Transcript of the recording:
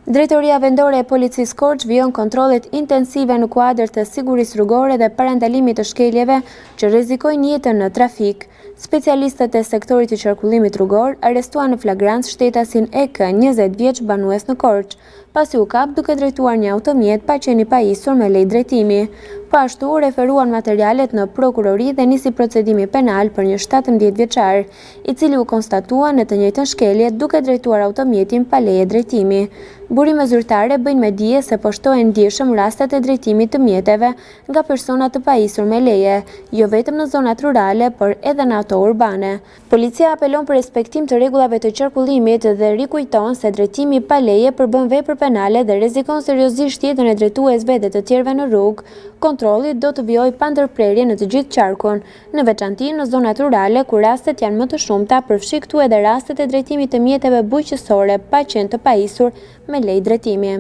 Drejtoria vendore e Policisë Korçë vijon kontrollet intensive në kuadër të sigurisë rrugore dhe parandalimit të shkeljeve që rrezikojnë jetën në trafik. Specialistët e sektorit të qarkullimit rrugor arrestuan në flagrancë shtetasin EK, 20 vjeç banues në Korçë, pasi u kap duke drejtuar një automjet pa qenë i pajisur me lejë drejtimi. Po ashtu u referuan materialet në prokurori dhe nisi procedimi penal për një 17 vjeçar, i cili u konstatua në të njëjtën shkelje duke drejtuar automjetin pa leje drejtimi. Burime zyrtare bëjnë me dije se po shtohen ndjeshëm rastet e drejtimit të mjeteve nga persona të pajisur me leje, jo vetëm në zonat rurale, por edhe në ato urbane. Policia apelon për respektim të rregullave të qarkullimit dhe rikujton se drejtimi pa leje përbën vepër penale dhe rrezikon seriozisht jetën e drejtuesve dhe të tjerëve në rrugë. Kontrolli do të vijojë pa ndërprerje në të gjithë qarkun, në veçanti në zonat rurale ku rastet janë më të shumta, përfshi këtu edhe rastet e drejtimit të mjeteve bujqësore pa qenë të pajisur me lejë drejtimi.